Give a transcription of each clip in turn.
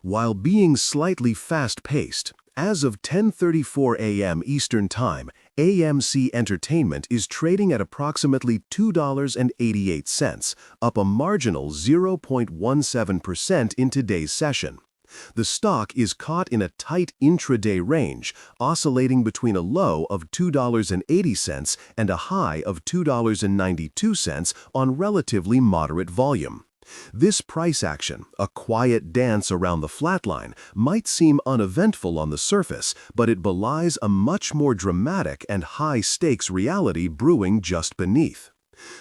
While being slightly fast-paced, as of 10:34 a.m. Eastern Time, AMC Entertainment is trading at approximately $2.88, up a marginal 0.17% in today's session. The stock is caught in a tight intraday range, oscillating between a low of $2.80 and a high of $2.92 on relatively moderate volume. This price action, a quiet dance around the flatline, might seem uneventful on the surface, but it belies a much more dramatic and high-stakes reality brewing just beneath.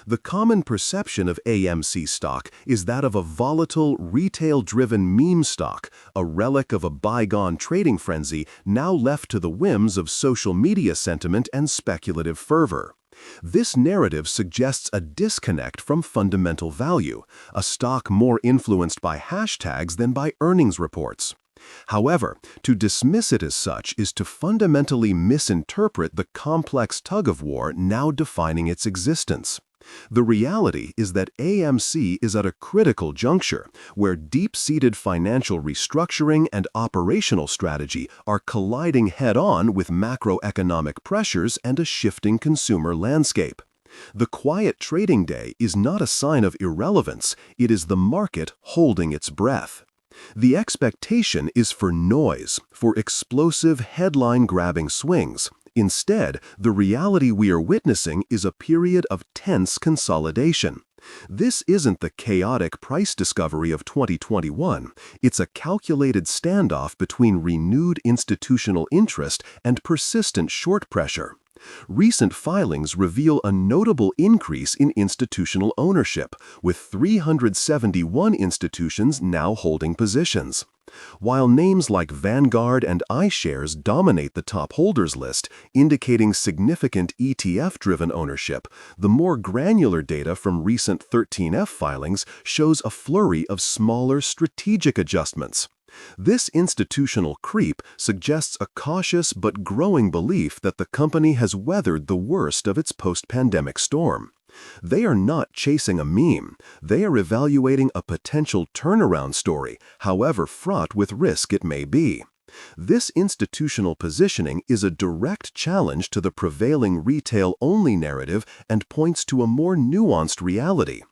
The common perception of AMC stock is that of a volatile, retail-driven meme stock, a relic of a bygone trading frenzy now left to the whims of social media sentiment and speculative fervor. This narrative suggests a disconnect from fundamental value, a stock more influenced by hashtags than by earnings reports. However, to dismiss it as such is to fundamentally misinterpret the complex tug-of-war now defining its existence. The reality is that AMC is at a critical juncture where deep-seated financial restructuring and operational strategy are colliding head-on with macroeconomic pressures and a shifting consumer landscape. The quiet trading day is not a sign of irrelevance, it is the market holding its breath. The expectation is for noise, for explosive headline-grabbing swings. Instead, the reality we are witnessing is a period of tense consolidation. This isn't the chaotic price discovery of 2021, it's a calculated standoff between renewed institutional interest and persistent short pressure. Recent filings reveal a notable increase in institutional ownership, with 371 institutions now holding positions. While names like Vanguard and iShares dominate the top holders list, indicating significant ETF-driven ownership, the more granular data from recent 13F filings shows a flurry of smaller strategic adjustments. This institutional creep suggests a cautious but growing belief that the company has weathered the worst of its post-pandemic storm. They are not chasing a meme, they are evaluating a potential turnaround story, however fraught with risk it may be. This institutional positioning is a direct challenge to the prevailing retail-only narrative and points to a more nuanced reality.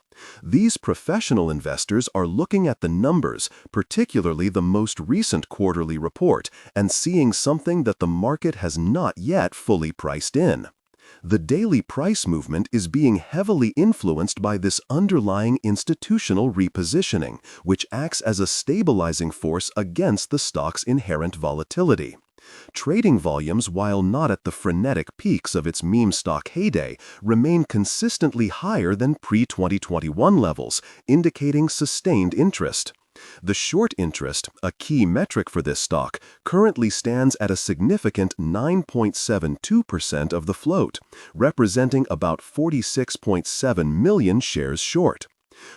These professional investors are looking at the numbers, particularly the most recent quarterly report, and seeing something that the market has not yet fully priced in. The daily price movement is being heavily influenced by this underlying institutional repositioning, which acts as a stabilizing force against the stock's inherent volatility. Trading volumes, while not at the frenetic peaks of its meme stock heyday, remain consistently higher than pre-2021 levels, indicating sustained interest. The short interest, a key metric for this stock, currently stands at a significant 9.72% of the float, representing about 46.7 million shares short.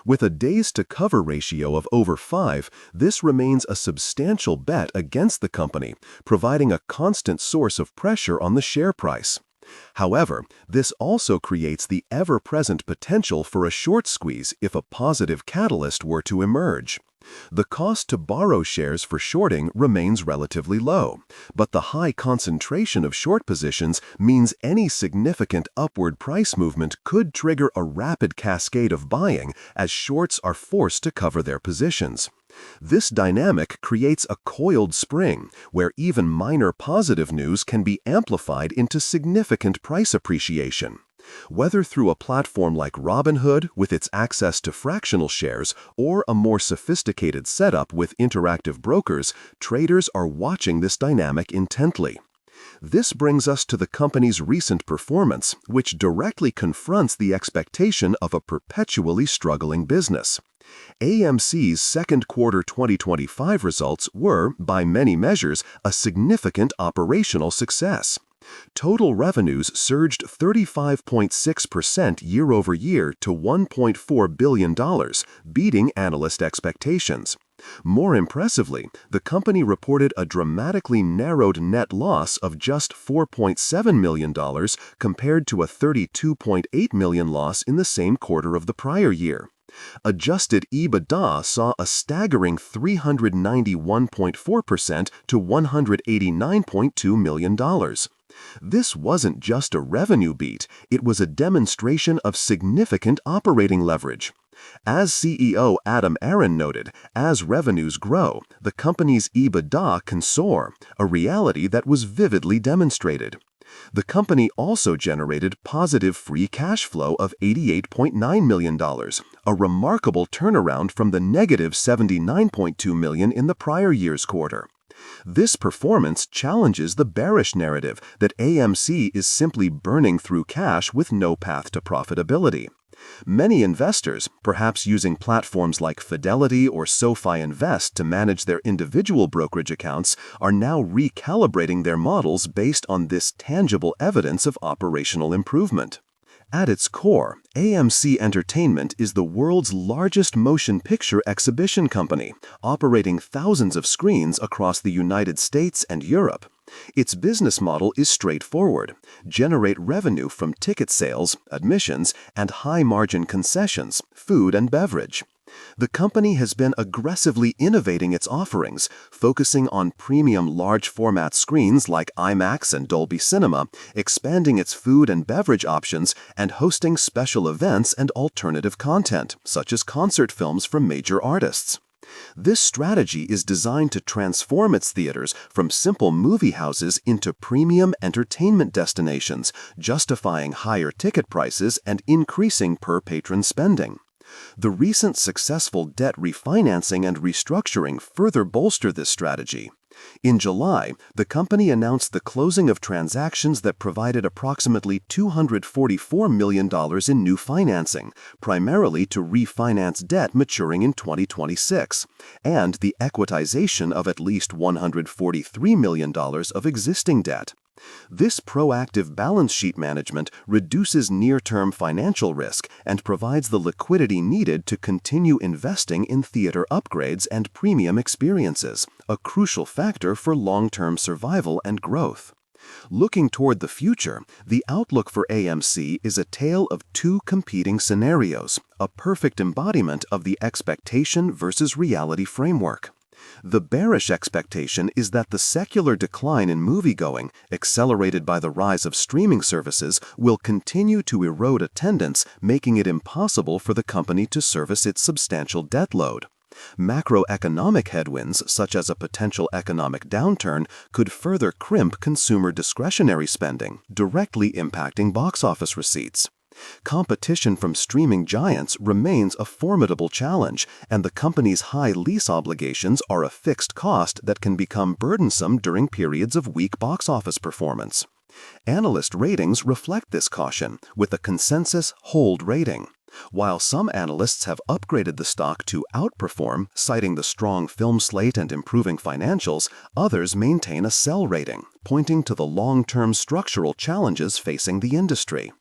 With a days-to-cover ratio of over 5, this remains a substantial bet against the company, providing a constant source of pressure on the share price. However, this also creates the ever-present potential for a short squeeze if a positive catalyst were to emerge. The cost to borrow shares for shorting remains relatively low, but the high concentration of short positions means any significant upward price movement could trigger a rapid cascade of buying as shorts are forced to cover their positions. This dynamic creates a coiled spring where even minor positive news can be amplified into significant price appreciation. Whether through a platform like Robinhood with its access to fractional shares or a more sophisticated setup with interactive brokers, traders are watching this dynamic intently. This brings us to the company's recent performance, which directly confronts the expectation of a perpetually struggling business. AMC's second quarter 2025 results were, by many measures, a significant operational success. Total revenues surged 35.6% year-over-year to $1.4 billion, beating analyst expectations. More impressively, the company reported a dramatically narrowed net loss of just $4.7 million compared to a $32.8 million loss in the same quarter of the prior year. Adjusted EBITDA saw a staggering 391.4% to $189.2 million. This wasn't just a revenue beat, it was a demonstration of significant operating leverage. As CEO Adam Aron noted, as revenues grow, the company's EBITDA can soar, a reality that was vividly demonstrated. The company also generated positive free cash flow of $88.9 million, a remarkable turnaround from the negative $79.2 million in the prior year's quarter. This performance challenges the bearish narrative that AMC is simply burning through cash with no path to profitability. Many investors, perhaps using platforms like Fidelity or SoFi Invest to manage their individual brokerage accounts, are now recalibrating their models based on this tangible evidence of operational improvement. At its core, AMC Entertainment is the world's largest motion picture exhibition company, operating thousands of screens across the United States and Europe. Its business model is straightforward: generate revenue from ticket sales, admissions, and high-margin concessions, food and beverage. The company has been aggressively innovating its offerings, focusing on premium large-format screens like IMAX and Dolby Cinema, expanding its food and beverage options, and hosting special events and alternative content, such as concert films from major artists. This strategy is designed to transform its theaters from simple movie houses into premium entertainment destinations, justifying higher ticket prices and increasing per-patron spending. The recent successful debt refinancing and restructuring further bolster this strategy. In July, the company announced the closing of transactions that provided approximately $244 million in new financing, primarily to refinance debt maturing in 2026, and the equitization of at least $143 million of existing debt. This proactive balance sheet management reduces near-term financial risk and provides the liquidity needed to continue investing in theater upgrades and premium experiences, a crucial factor for long-term survival and growth. Looking toward the future, the outlook for AMC is a tale of two competing scenarios, a perfect embodiment of the expectation versus reality framework. The bearish expectation is that the secular decline in moviegoing, accelerated by the rise of streaming services, will continue to erode attendance, making it impossible for the company to service its substantial debt load. Macroeconomic headwinds, such as a potential economic downturn, could further crimp consumer discretionary spending, directly impacting box office receipts. Competition from streaming giants remains a formidable challenge, and the company's high lease obligations are a fixed cost that can become burdensome during periods of weak box office performance. Analyst ratings reflect this caution, with a consensus hold rating. While some analysts have upgraded the stock to outperform, citing the strong film slate and improving financials, others maintain a sell rating, pointing to the long-term structural challenges facing the industry.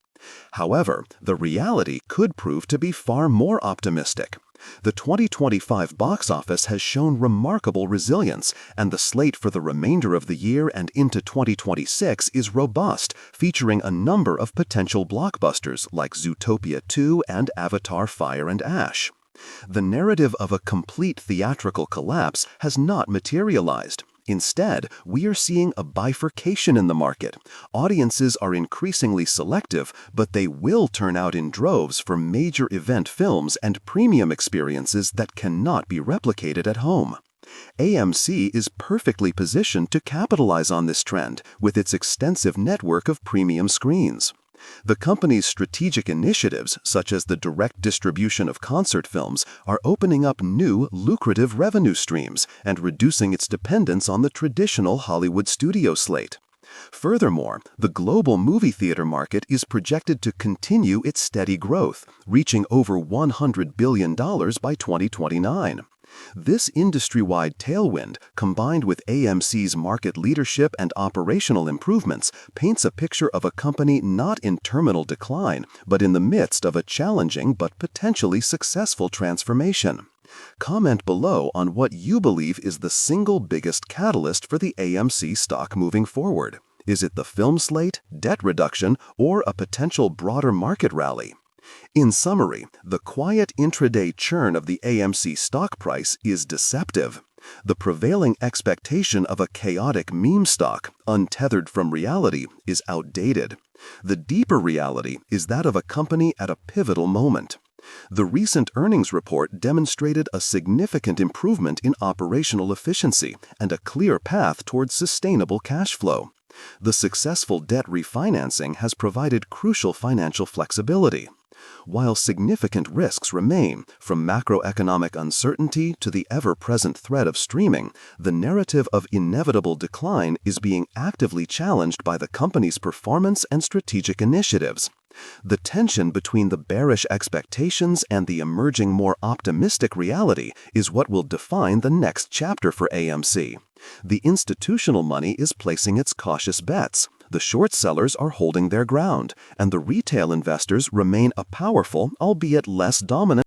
However, the reality could prove to be far more optimistic. The 2025 box office has shown remarkable resilience, and the slate for the remainder of the year and into 2026 is robust, featuring a number of potential blockbusters like Zootopia 2 and Avatar: Fire and Ash. The narrative of a complete theatrical collapse has not materialized. Instead, we are seeing a bifurcation in the market. Audiences are increasingly selective, but they will turn out in droves for major event films and premium experiences that cannot be replicated at home. AMC is perfectly positioned to capitalize on this trend with its extensive network of premium screens. The company's strategic initiatives, such as the direct distribution of concert films, are opening up new, lucrative revenue streams and reducing its dependence on the traditional Hollywood studio slate. Furthermore, the global movie theater market is projected to continue its steady growth, reaching over $100 billion by 2029. This industry-wide tailwind, combined with AMC's market leadership and operational improvements, paints a picture of a company not in terminal decline, but in the midst of a challenging but potentially successful transformation. Comment below on what you believe is the single biggest catalyst for the AMC stock moving forward. Is it the film slate, debt reduction, or a potential broader market rally? In summary, the quiet intraday churn of the AMC stock price is deceptive. The prevailing expectation of a chaotic meme stock, untethered from reality, is outdated. The deeper reality is that of a company at a pivotal moment. The recent earnings report demonstrated a significant improvement in operational efficiency and a clear path towards sustainable cash flow. The successful debt refinancing has provided crucial financial flexibility. While significant risks remain, from macroeconomic uncertainty to the ever-present threat of streaming, the narrative of inevitable decline is being actively challenged by the company's performance and strategic initiatives. The tension between the bearish expectations and the emerging more optimistic reality is what will define the next chapter for AMC. The institutional money is placing its cautious bets. The short sellers are holding their ground, and the retail investors remain a powerful, albeit less dominant